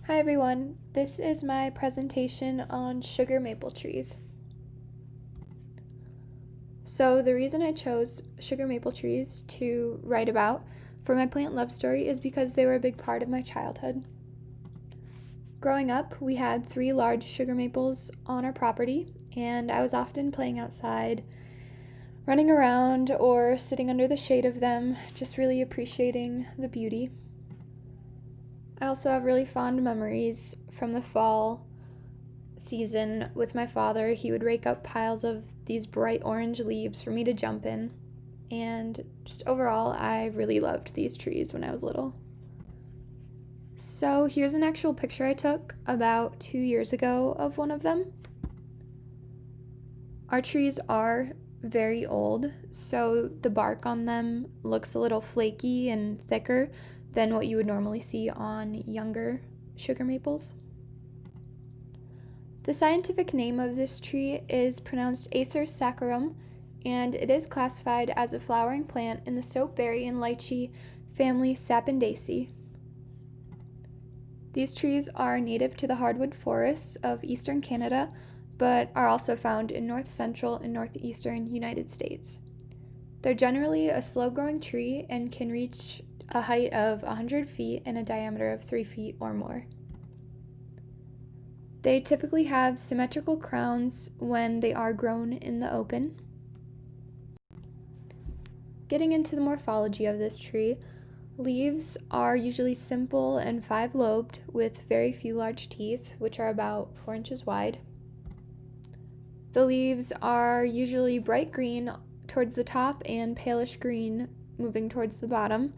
Hi everyone, this is my presentation on sugar maple trees. So the reason I chose sugar maple trees to write about for my plant love story is because they were a big part of my childhood. Growing up, we had 3 large sugar maples on our property, and I was often playing outside, running around, or sitting under the shade of them, just really appreciating the beauty. I also have really fond memories from the fall season with my father. He would rake up piles of these bright orange leaves for me to jump in. And just overall, I really loved these trees when I was little. So here's an actual picture I took about 2 years ago of one of them. Our trees are very old, so the bark on them looks a little flaky and thicker than what you would normally see on younger sugar maples. The scientific name of this tree is pronounced Acer saccharum, and it is classified as a flowering plant in the soapberry and lychee family Sapindaceae. These trees are native to the hardwood forests of eastern Canada, but are also found in north central and northeastern United States. They're generally a slow-growing tree and can reach a height of 100 feet and a diameter of 3 feet or more. They typically have symmetrical crowns when they are grown in the open. Getting into the morphology of this tree, leaves are usually simple and 5-lobed with very few large teeth, which are about 4 inches wide. The leaves are usually bright green towards the top and palish green moving towards the bottom.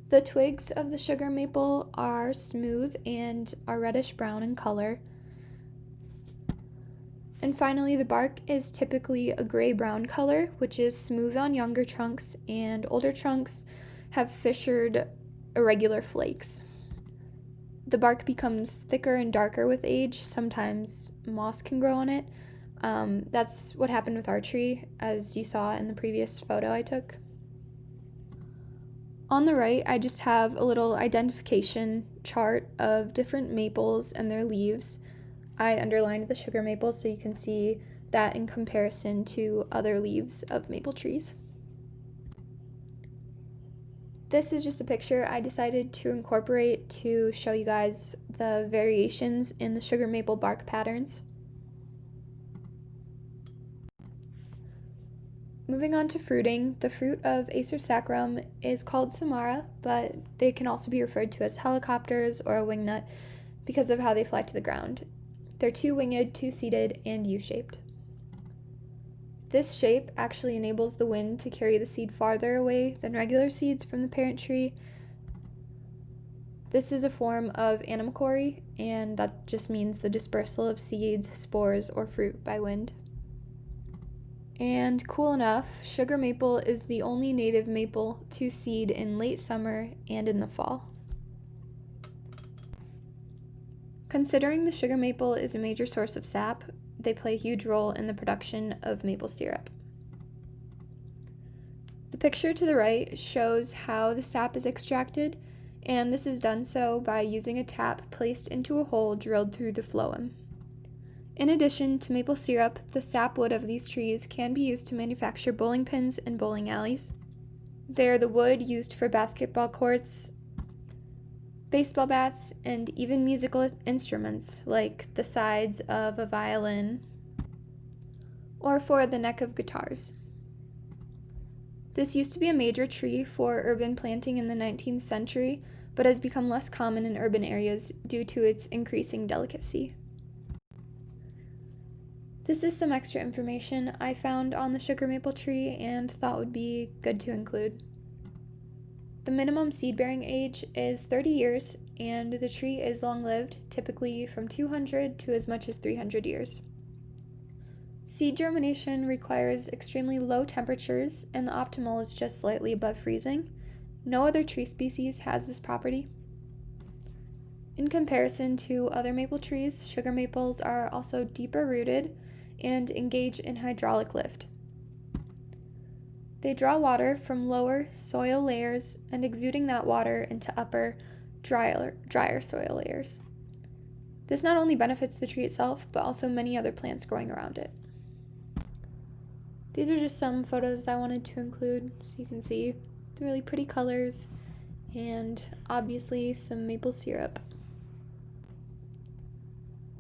The twigs of the sugar maple are smooth and are reddish brown in color. And finally, the bark is typically a gray-brown color, which is smooth on younger trunks, and older trunks have fissured, irregular flakes. The bark becomes thicker and darker with age. Sometimes moss can grow on it. That's what happened with our tree, as you saw in the previous photo I took. On the right, I just have a little identification chart of different maples and their leaves. I underlined the sugar maple so you can see that in comparison to other leaves of maple trees. This is just a picture I decided to incorporate to show you guys the variations in the sugar maple bark patterns. Moving on to fruiting, the fruit of Acer saccharum is called samara, but they can also be referred to as helicopters or a wingnut because of how they fly to the ground. They're 2-winged, 2-seeded, and U-shaped. This shape actually enables the wind to carry the seed farther away than regular seeds from the parent tree. This is a form of anemochory, and that just means the dispersal of seeds, spores, or fruit by wind. And cool enough, sugar maple is the only native maple to seed in late summer and in the fall. Considering the sugar maple is a major source of sap, they play a huge role in the production of maple syrup. The picture to the right shows how the sap is extracted, and this is done so by using a tap placed into a hole drilled through the phloem. In addition to maple syrup, the sapwood of these trees can be used to manufacture bowling pins and bowling alleys. They are the wood used for basketball courts, baseball bats, and even musical instruments like the sides of a violin or for the neck of guitars. This used to be a major tree for urban planting in the 19th century, but has become less common in urban areas due to its increasing delicacy. This is some extra information I found on the sugar maple tree and thought would be good to include. The minimum seed-bearing age is 30 years, and the tree is long-lived, typically from 200 to as much as 300 years. Seed germination requires extremely low temperatures, and the optimal is just slightly above freezing. No other tree species has this property. In comparison to other maple trees, sugar maples are also deeper rooted and engage in hydraulic lift. They draw water from lower soil layers and exuding that water into upper drier soil layers. This not only benefits the tree itself, but also many other plants growing around it. These are just some photos I wanted to include so you can see the really pretty colors and obviously some maple syrup.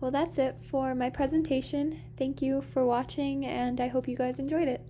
Well, that's it for my presentation. Thank you for watching, and I hope you guys enjoyed it.